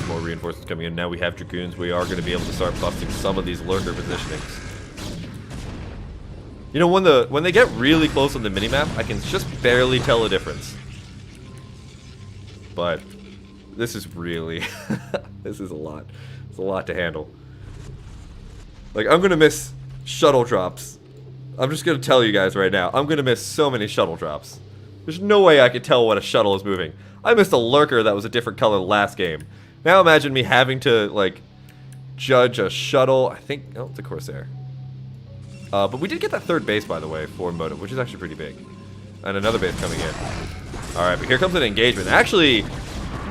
More reinforcements coming in. Now we have Dragoons. We are going to be able to start busting some of these Lurker positionings. You know, when they get really close on the minimap, I can just barely tell a difference. But this is really... this is a lot. It's a lot to handle. Like, I'm going to miss shuttle drops. I'm just going to tell you guys right now. I'm going to miss so many shuttle drops. There's no way I could tell when a shuttle is moving. I missed a lurker that was a different color last game. Now imagine me having to, like, judge a shuttle. I think, oh, it's a Corsair. But we did get that third base, by the way, for Motive, which is actually pretty big. And another base coming in. Alright, but here comes an engagement. Actually,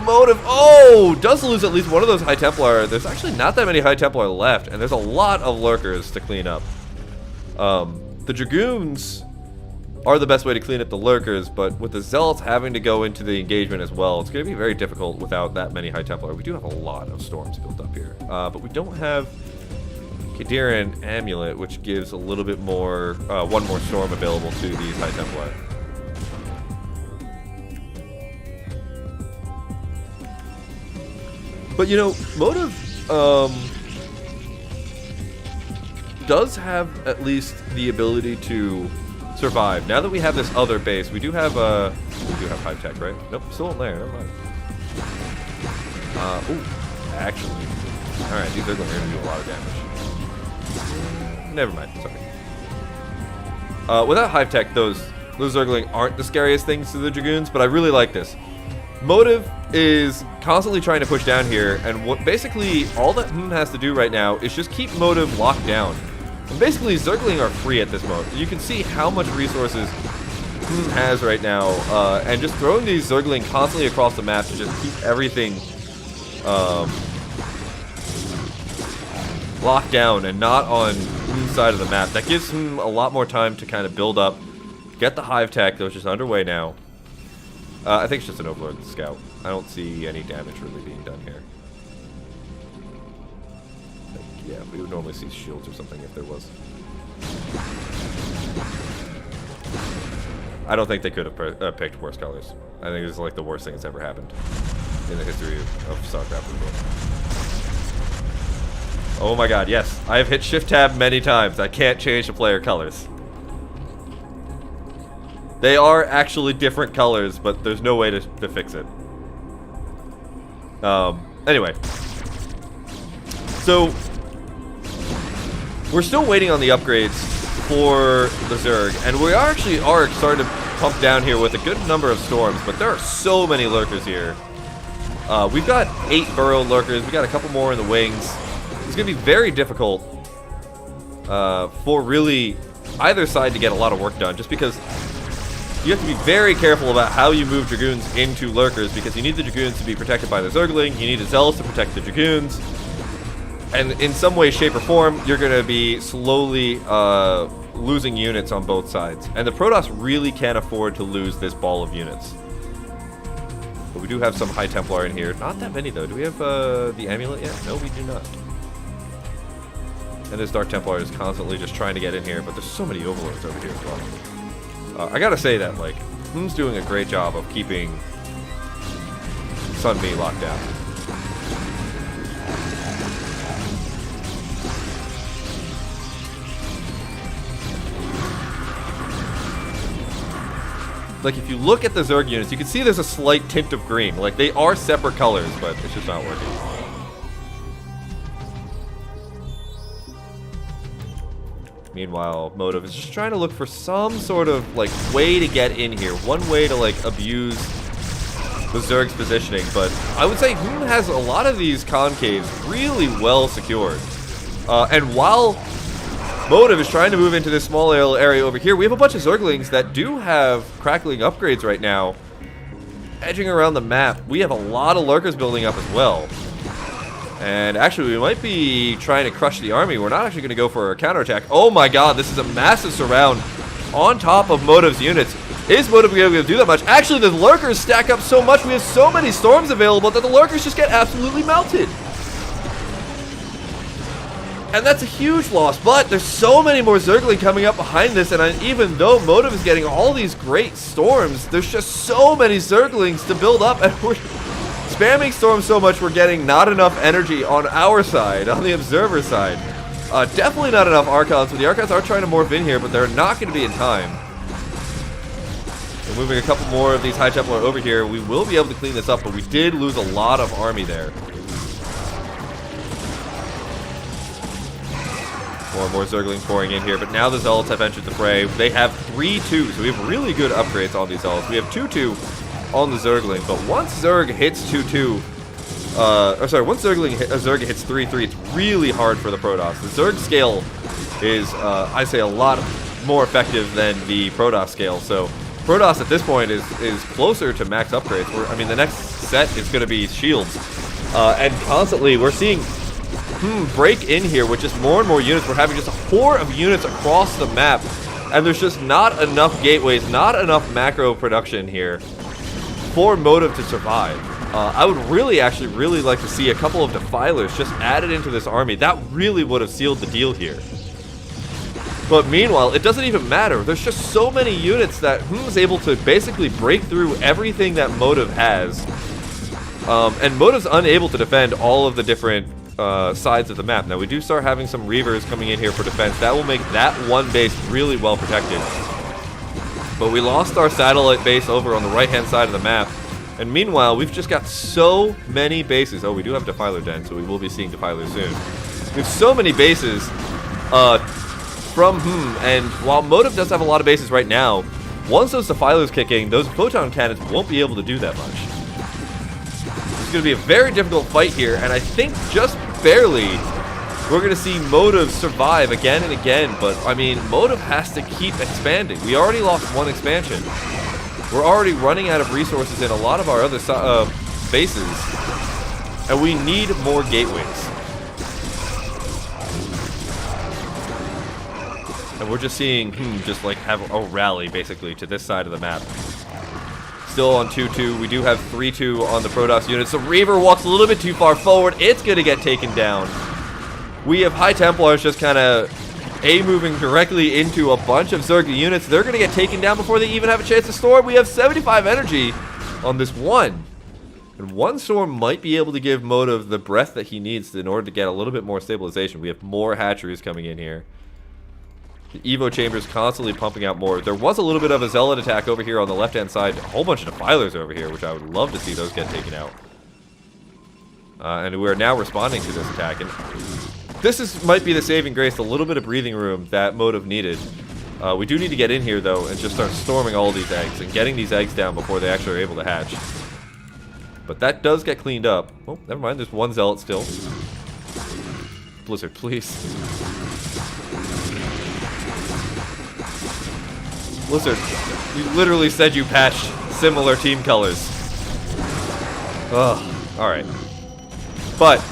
Motive, oh, does lose at least one of those High Templar. There's actually not that many High Templar left, and there's a lot of lurkers to clean up. The Dragoons are the best way to clean up the lurkers, but with the Zealots having to go into the engagement as well, it's going to be very difficult without that many High Templar. We do have a lot of storms built up here, but we don't have Kadiran Amulet, which gives a little bit more, one more storm available to these High Templar. But you know, Motive does have at least the ability to survive. Now that we have this other base, we do have high tech, right? Nope, still in there. Never mind. Ooh, actually, all right, these are going to do a lot of damage. Never mind. Sorry. Without hive tech, those Zergling aren't the scariest things to the Dragoons, but I really like this. Motive is constantly trying to push down here, and what basically all that has to do right now is just keep Motive locked down. And basically, Zergling are free at this moment. You can see how much resources has right now, and just throwing these Zergling constantly across the map to just keep everything locked down and not on side of the map. That gives him a lot more time to kind of build up, get the hive tech, which is underway now. I think it's just an Overlord Scout. I don't see any damage really being done here. Yeah, we would normally see shields or something if there was. I don't think they could have picked worse colors. I think it's like the worst thing that's ever happened in the history of StarCraft. Oh my god, yes. I have hit Shift Tab many times. I can't change the player colors. They are actually different colors, but there's no way to fix it. Anyway. So, we're still waiting on the upgrades for the Zerg, and we actually are starting to pump down here with a good number of storms, but there are so many lurkers here. We've got 8 burrow lurkers, we got a couple more in the wings. It's going to be very difficult for really either side to get a lot of work done, just because you have to be very careful about how you move Dragoons into lurkers, because you need the Dragoons to be protected by the Zergling, you need the Zealots to protect the Dragoons, and in some way, shape, or form, you're going to be slowly losing units on both sides. And the Protoss really can't afford to lose this ball of units. But we do have some High Templar in here. Not that many, though. Do we have the Amulet yet? No, we do not. And this Dark Templar is constantly just trying to get in here, but there's so many Overlords over here as well. I gotta say that, like, Hm's doing a great job of keeping Sunmi locked down. Like, if you look at the Zerg units, you can see there's a slight tint of green. Like, they are separate colors, but it's just not working. Meanwhile, Motive is just trying to look for some sort of, like, way to get in here. One way to, like, abuse the Zerg's positioning. But I would say Hyun has a lot of these concaves really well secured. And while Motive is trying to move into this small area over here, we have a bunch of Zerglings that do have crackling upgrades right now edging around the map. We have a lot of lurkers building up as well. And actually, we might be trying to crush the army. We're not actually going to go for a counterattack. Oh my god, this is a massive surround on top of Motive's units. Is Motive going to be able to do that much? Actually, the lurkers stack up so much. We have so many storms available that the lurkers just get absolutely melted. And that's a huge loss, but there's so many more Zergling coming up behind this, and even though Motive is getting all these great storms, there's just so many Zerglings to build up, and we're spamming storms so much we're getting not enough energy on our side, on the Observer side. Definitely not enough Archons, but the Archons are trying to morph in here, but they're not going to be in time. We're moving a couple more of these High Templar over here. We will be able to clean this up, but we did lose a lot of army there. More and more Zergling pouring in here, but now the Zealots have entered the fray. They have 3-2, so we have really good upgrades on these Zealots. We have 2-2 on the Zergling, but once Zerg hits 2-2, once Zerg hits 3-3, it's really hard for the Protoss. The Zerg scale is, I say, a lot more effective than the Protoss scale, so Protoss at this point is closer to max upgrades. I mean, the next set is going to be shields, and constantly we're seeing break in here with just more and more units. We're having just a horde of units across the map, and there's just not enough gateways, not enough macro production here for Motive to survive. I would actually really like to see a couple of Defilers just added into this army. That really would have sealed the deal here. But meanwhile, it doesn't even matter. There's just so many units that is able to basically break through everything that Motive has. And Motive's unable to defend all of the different sides of the map. Now, we do start having some Reavers coming in here for defense. That will make that one base really well protected. But we lost our satellite base over on the right-hand side of the map. And meanwhile, we've just got so many bases. Oh, we do have Defiler Den, so we will be seeing Defiler soon. We have so many bases and while Motive does have a lot of bases right now, once those Defilers kick in, those Photon Cannons won't be able to do that much. It's going to be a very difficult fight here, and I think just barely we're going to see Motive survive again and again, but I mean, Motive has to keep expanding. We already lost one expansion. We're already running out of resources in a lot of our other bases, and we need more gateways. And we're just seeing just like have a rally basically to this side of the map. Still on 2-2. We do have 3-2 on the Protoss units. The Reaver walks a little bit too far forward. It's going to get taken down. We have High Templars just kind of moving directly into a bunch of Zerg units. They're going to get taken down before they even have a chance to storm. We have 75 energy on this one. And one storm might be able to give Motive the breath that he needs in order to get a little bit more stabilization. We have more hatcheries coming in here. The Evo Chamber's constantly pumping out more. There was a little bit of a Zealot attack over here on the left-hand side. A whole bunch of Defilers over here, which I would love to see those get taken out. And we are now responding to this attack. And this might be the saving grace, a little bit of breathing room that Motive needed. We do need to get in here, though, and just start storming all these eggs and getting these eggs down before they actually are able to hatch. But that does get cleaned up. Oh, never mind. There's one Zealot still. Blizzard, please. Blizzard, you literally said you patched similar team colors. Ugh, alright. But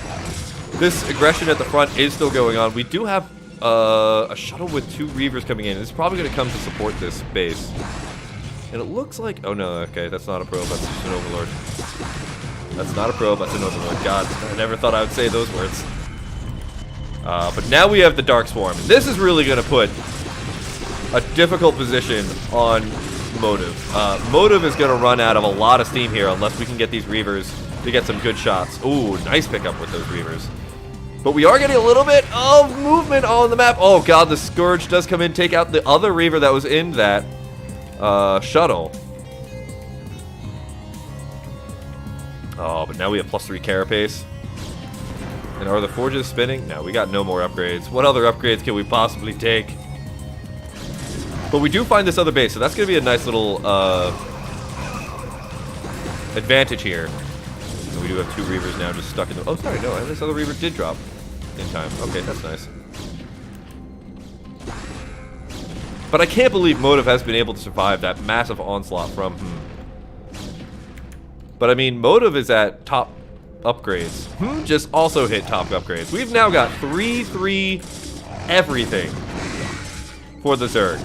this aggression at the front is still going on. We do have a shuttle with 2 Reavers coming in. It's probably going to come to support this base. And it looks like... Oh no, okay, that's not a probe, that's just an Overlord. That's not a probe, that's an Overlord. God, I never thought I would say those words. But now we have the Dark Swarm. And this is really going to put a difficult position on Motive. Motive is going to run out of a lot of steam here unless we can get these Reavers to get some good shots. Ooh, nice pickup with those Reavers. But we are getting a little bit of movement on the map. Oh god, the Scourge does come in, take out the other Reaver that was in that shuttle. Oh, but now we have +3 Carapace. And are the Forges spinning? No, we got no more upgrades. What other upgrades can we possibly take? But we do find this other base, so that's going to be a nice little advantage here. And we do have 2 Reavers now just stuck in the... Oh, sorry, no, this other Reaver did drop in time. Okay, that's nice. But I can't believe Motive has been able to survive that massive onslaught from But I mean, Motive is at top upgrades. Just also hit top upgrades. We've now got 3-3 everything for the Zerg.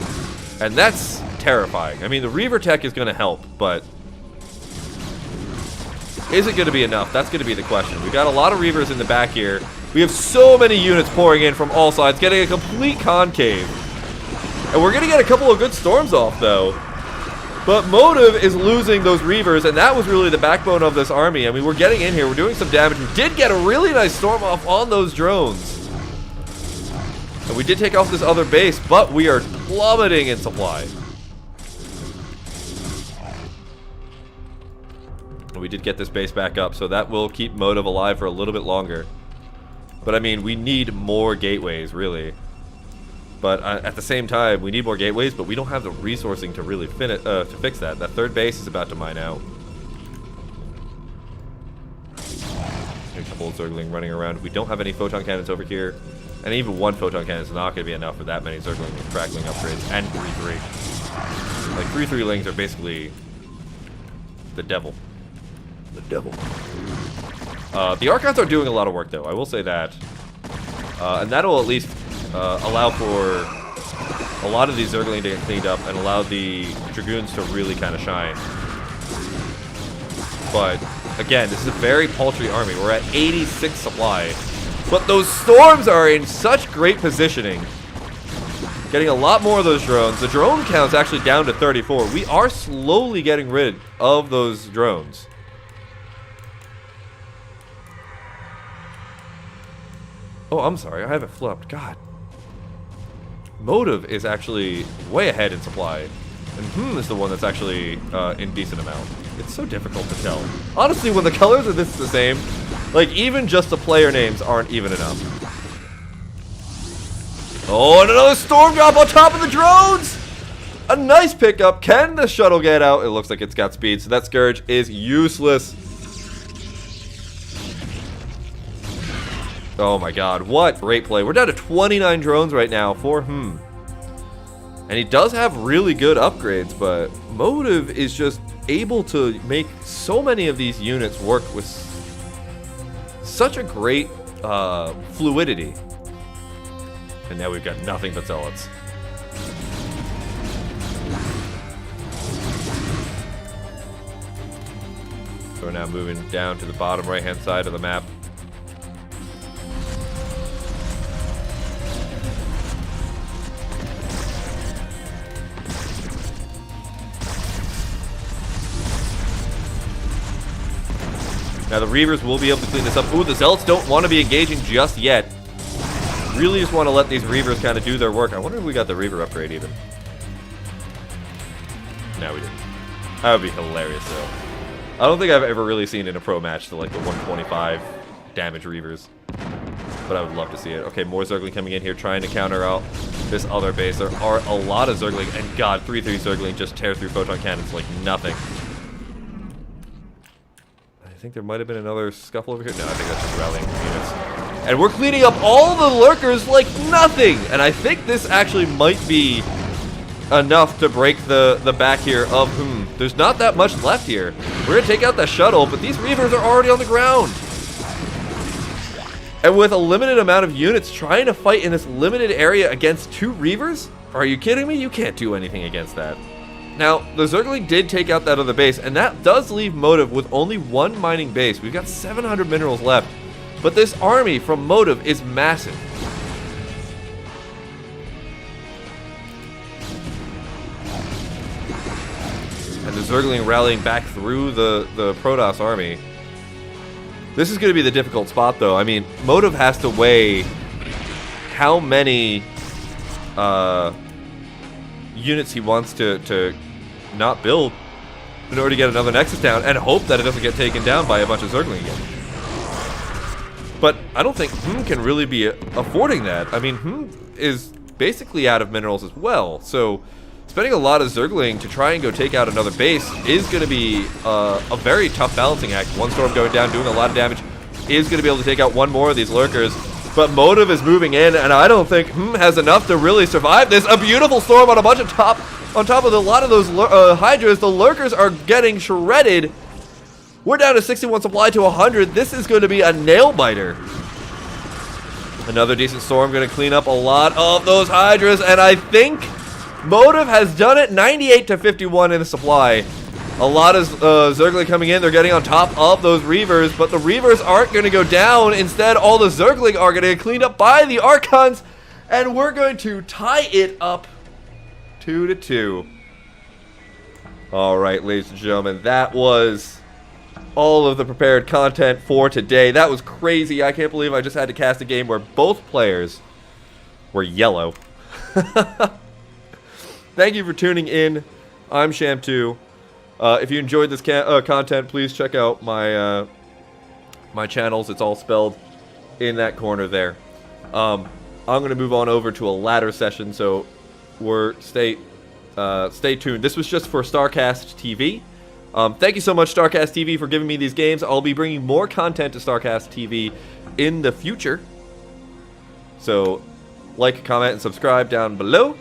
And that's terrifying. I mean, the Reaver tech is going to help, but is it going to be enough? That's going to be the question. We've got a lot of Reavers in the back here. We have so many units pouring in from all sides, getting a complete concave. And we're going to get a couple of good storms off, though. But Motive is losing those Reavers, and that was really the backbone of this army. I mean, we're getting in here. We're doing some damage. We did get a really nice storm off on those drones. And we did take off this other base, but we are plummeting in supply. And we did get this base back up, so that will keep Motive alive for a little bit longer. But I mean, we need more gateways, really. But at the same time, we need more gateways, but we don't have the resourcing to really fix that. That third base is about to mine out. couple of Zergling running around. We don't have any photon cannons over here. And even one photon cannon is not going to be enough for that many Zergling with crackling upgrades. And 3-3. Like, 3-3 lings are basically the devil. The devil. The Archons are doing a lot of work, though. I will say that. And that'll at least allow for a lot of these Zergling to get cleaned up and allow the Dragoons to really kind of shine. But, again, this is a very paltry army. We're at 86 supply. But those Storms are in such great positioning. Getting a lot more of those drones. The drone count's actually down to 34. We are slowly getting rid of those drones. Oh, I'm sorry. I have it flipped. God. Motive is actually way ahead in supply. And is the one that's actually in decent amount. It's so difficult to tell. Honestly, when the colors are this the same, like, even just the player names aren't even enough. Oh, and another storm drop on top of the drones! A nice pickup. Can the shuttle get out? It looks like it's got speed, so that Scourge is useless. Oh my god, what great play. We're down to 29 drones right now for And he does have really good upgrades, but Motive is just able to make so many of these units work with such a great fluidity. And now we've got nothing but Zealots. So we're now moving down to the bottom right-hand side of the map. Now the Reavers will be able to clean this up. Ooh, the Zealots don't want to be engaging just yet. Really just want to let these Reavers kind of do their work. I wonder if we got the Reaver upgrade even. No, we didn't. That would be hilarious though. I don't think I've ever really seen in a pro match the 125 damage Reavers. But I would love to see it. Okay, more Zergling coming in here trying to counter out this other base. There are a lot of Zergling, and god, 3-3 Zergling just tear through photon cannons like nothing. I think there might have been another scuffle over here. No, I think that's just rallying units. And we're cleaning up all the lurkers like nothing! And I think this actually might be enough to break the back here of There's not that much left here. We're gonna take out the shuttle, but these Reavers are already on the ground. And with a limited amount of units trying to fight in this limited area against 2 Reavers? Are you kidding me? You can't do anything against that. Now, the Zergling did take out that other base, and that does leave Motive with only 1 mining base. We've got 700 minerals left, but this army from Motive is massive. And the Zergling rallying back through the Protoss army. This is going to be the difficult spot, though. I mean, Motive has to weigh how many units he wants to not build in order to get another Nexus down and hope that it doesn't get taken down by a bunch of Zergling again. But I don't think can really be affording that. I mean, is basically out of minerals as well, so spending a lot of Zergling to try and go take out another base is going to be a very tough balancing act. One storm going down, doing a lot of damage, is going to be able to take out one more of these lurkers. But Motive is moving in, and I don't think has enough to really survive this. A beautiful storm on a bunch of on top of a lot of those Hydras. The lurkers are getting shredded. We're down to 61 supply to 100. This is going to be a nail biter. Another decent storm going to clean up a lot of those Hydras, and I think Motive has done it. 98 to 51 in the supply. A lot of Zergling coming in. They're getting on top of those Reavers, but the Reavers aren't going to go down. Instead, all the Zergling are going to get cleaned up by the Archons, and we're going to tie it up 2-2. All right, ladies and gentlemen, that was all of the prepared content for today. That was crazy. I can't believe I just had to cast a game where both players were yellow. Thank you for tuning in. I'm Schamtoo. If you enjoyed this content, please check out my my channels. It's all spelled in that corner there. I'm going to move on over to a ladder session, so stay tuned. This was just for StarCastTV. Thank you so much, StarCastTV, for giving me these games. I'll be bringing more content to StarCastTV in the future. So, like, comment, and subscribe down below.